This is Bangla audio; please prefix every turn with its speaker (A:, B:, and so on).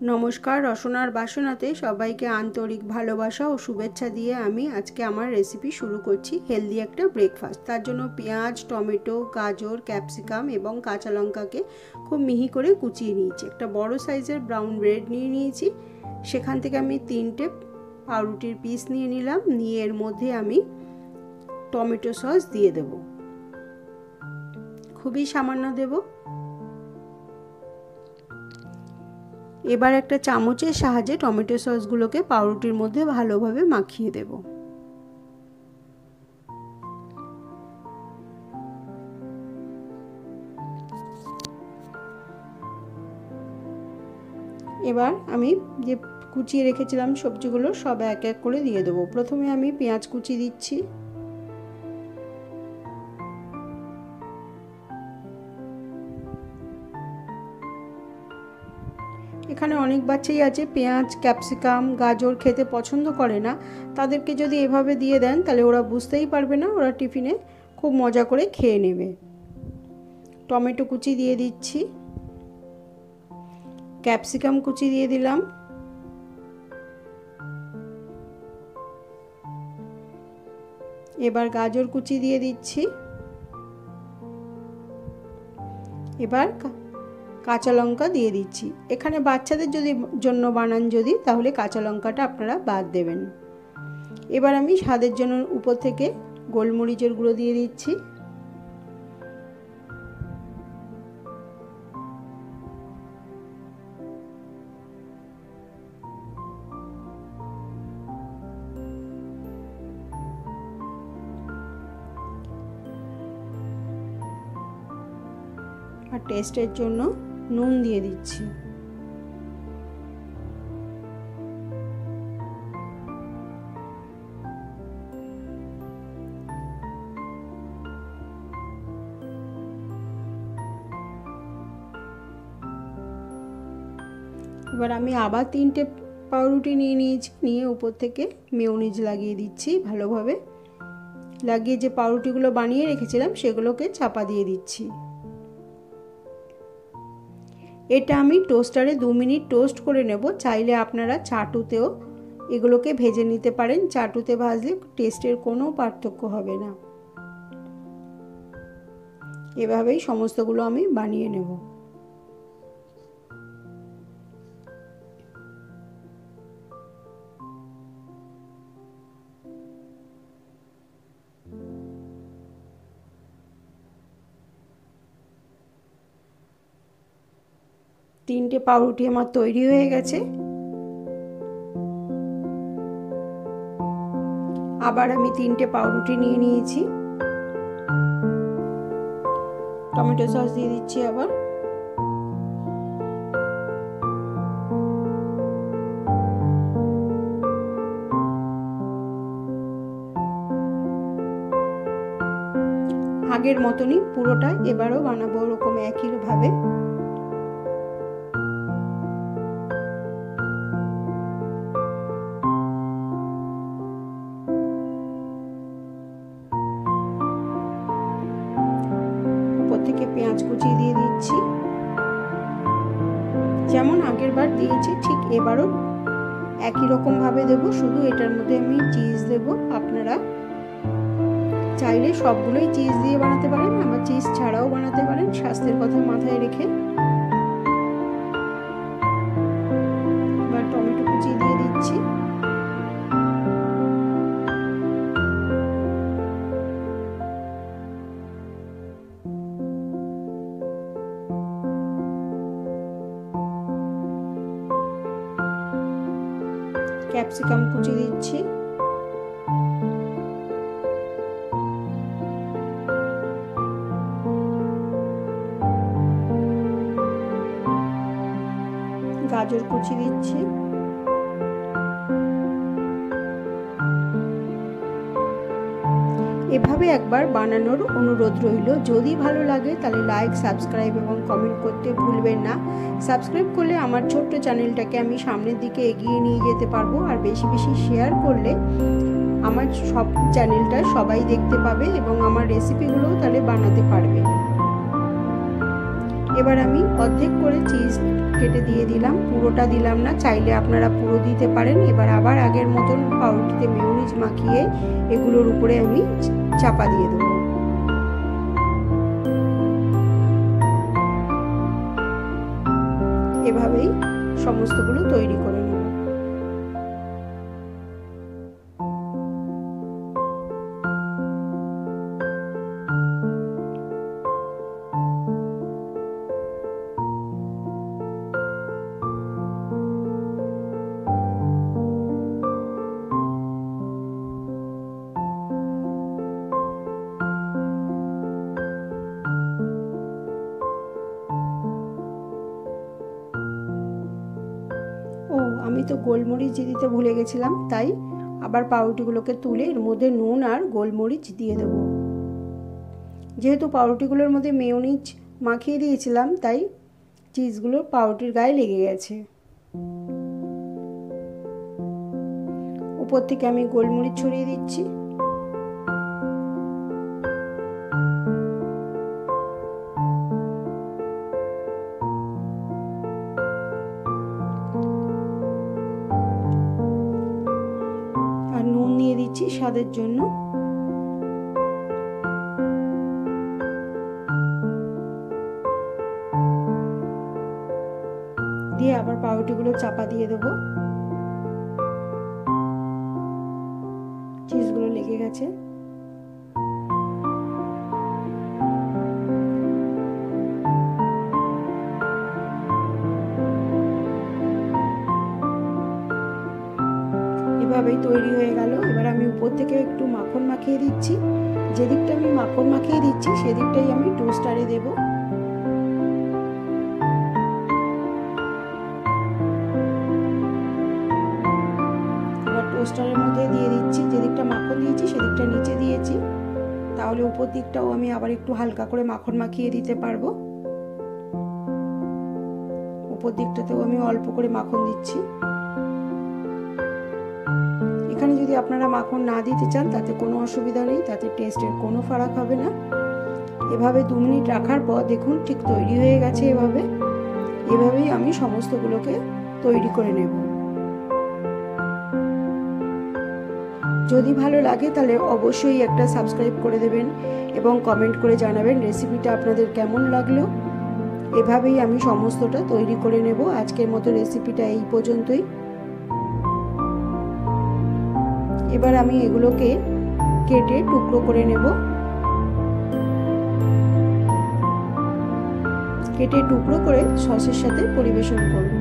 A: नमस्कार रसनार बासनाते सबाइके आंतरिक भालोबासा और शुभेच्छा दिए आमी आज के आमार रेसिपि शुरू करछि हेल्दी एकटा ब्रेकफास्ट। तार जोन्नो पेঁয়াজ टमेटो गाजर कैप्सिकाम एबं काँचा लंकाके खूब मिहि करे कुचिए निয়েছি। एकटा बड़ो साइजेर ब्राउन ब्रेड निয়ে নিয়েছি। सेखान थेके आमी 3টে पाउरुटिर पिस निয়ে निलाम। निয়ে एर मध्ये आमी टमेटो सस दिए देब, खूबই सामान्य देब। এবার একটা চামচের সাহায্যে টমেটো সসগুলোকে পাউরুটির মধ্যে ভালোভাবে মাখিয়ে দেব। এবার আমি যে কুচিয়ে রেখেছিলাম সবজিগুলো সব এক এক করে দিয়ে দেব। প্রথমে আমি পেঁয়াজ কুচি দিচ্ছি, এখানে অনেক বাচ্চাই আছে পেঁয়াজ ক্যাপসিকাম গাজর খেতে পছন্দ করে না, তাদেরকে যদি এভাবে দিয়ে দেন তাহলে ওরা বুঝতেই পারবে না, ওরা টিফিনে খুব মজা করে খেয়ে নেবে। টমেটো কুচি দিয়ে দিচ্ছি, ক্যাপসিকাম কুচি দিয়ে দিলাম, এবার গাজর কুচি দিয়ে দিচ্ছি, এবার কাঁচা লঙ্কা দিয়ে দিচ্ছি। এখানে বাচ্চাদের যদি জন্য বানান যদি তাহলে কাঁচা লঙ্কাটা আপনারা বাদ দেবেন। এবার আমি স্বাদের জন্য উপর থেকে গোলমরিচের গুঁড়ো দিয়ে দিচ্ছি, আর টেস্টের জন্য নুন দিয়ে দিচ্ছি। এবার আমি আবার 3টে পাউরুটি নিয়ে নিয়েছি, নিয়ে উপর থেকে মেয়োনিজ লাগিয়ে দিচ্ছি। ভালোভাবে লাগিয়ে যে পাউরুটিগুলো বানিয়ে রেখেছিলাম সেগুলোকে চাপা দিয়ে দিচ্ছি। এটা আমি টোস্টারে 2 মিনিট টোস্ট করে নেব। চাইলে আপনারা চাটুতেও এগুলোকে ভেজে নিতে পারেন, চাটুতে ভাজলে টেস্টের কোনো পার্থক্য হবে না। এভাবেই সমস্তগুলো আমি বানিয়ে নেব। তিনটে পাউরুটি আমার তৈরি হয়ে গেছে। আবার আমি 3টে পাউরুটি নিয়ে নিয়েছি, টমেটো সস দিয়ে দিচ্ছি, আবার আগের মতনই পুরোটা এবারও বানাবো ওরকম একই ভাবে। থেকে পেঁয়াজ কুচি দিয়ে দিচ্ছি, যেমন আগের বার দিয়েছি ঠিক এবারও একই রকম ভাবে দেব, শুধু এটার মধ্যে আমি চিজ দেব। আপনারা চাইলে সবগুলোই চিজ দিয়ে বানাতে পারেন, আবার চিজ ছাড়াও বানাতে পারেন, স্বাস্থ্যের কথা মাথায় রেখে। এবার টমেটো কুচি দিয়ে দিচ্ছি, ক্যাপসিকাম কুচি দিচ্ছি, গাজর কুচি দিচ্ছি, এভাবে একবার বানানোর অনুরোধ রইল। যদি ভালো লাগে তাহলে লাইক সাবস্ক্রাইব এবং কমেন্ট করতে ভুলবেন না। সাবস্ক্রাইব করলে আমার ছোট্ট চ্যানেলটাকে আমি সামনের দিকে এগিয়ে নিয়ে যেতে পারবো, আর বেশি বেশি শেয়ার করলে আমার সব চ্যানেলটা সবাই দেখতে পাবে এবং আমার রেসিপিগুলোও তাহলে বানাতে পারবে। এবার আমি অর্ধেক করে চিজ কেটে দিয়ে দিলাম, পুরোটা দিলাম না, চাইলে আপনারা পুরো দিতে পারেন। এবার আবার আগের মতন পাউরুটিতে মেয়োনিজ মাখিয়ে এগুলোর উপরে আমি চাপা দিয়ে দেবো। এভাবেই সমস্তগুলো তৈরি করে নেব। আমি তো গোলমরিচ দিতে ভুলে গেছিলাম, তাই আবার পাউরুটিগুলোকে তুলে এর মধ্যে নুন আর গোলমরিচ দিয়ে দেব। যেহেতু পাউরুটিগুলোর মধ্যে মেয়োনিজ মাখিয়ে দিয়েছিলাম, তাই চিজগুলো পাউরুটির গায়ে লেগে গেছে। উপর থেকে আমি গোলমরিচ ছড়িয়ে দিচ্ছি। নুন দিয়ে দিচ্ছি স্বাদের জন্য। দিয়ে আবার পাউরুটিগুলো চাপা দিয়ে দেবো। চিজগুলো লেগে গেছে। এভাবেই তৈরি হয়ে গেল। এবার আমি উপর থেকে একটু মাখন মাখিয়ে দিচ্ছি। যেদিকটা আমি মাখন মাখিয়ে দিচ্ছি সেদিকটাই আমি টোস্টারে দেব। এবার টোস্টারের মধ্যে দিয়ে দিচ্ছি। যেদিকটা মাখন দিয়েছি সেদিকটা নিচে দিয়েছি, তাহলে উপর দিকটাও আমি আবার একটু হালকা করে মাখন মাখিয়ে দিতে পারবো। উপর দিকটাতেও আমি অল্প করে মাখন দিচ্ছি। এখানে যদি আপনারা মাখন না দিতে চান তাতে কোনো অসুবিধা নেই, তাতে টেস্টের কোনো ফারাক হবে না। এভাবে 2 মিনিট রাখার পর দেখুন ঠিক তৈরি হয়ে গেছে। এভাবেই আমি সমস্তগুলোকে তৈরি করে নেব। যদি ভালো লাগে তাহলে অবশ্যই একটা সাবস্ক্রাইব করে দেবেন এবং কমেন্ট করে জানাবেন রেসিপিটা আপনাদের কেমন লাগলো। এভাবেই আমি সমস্তটা তৈরি করে নেব। আজকের মতো রেসিপিটা এই পর্যন্তই। এবার আমি এগুলোকে কেটে টুকরো করে নেব। কেটে টুকরো করে সসের সাথে পরিবেশন করব।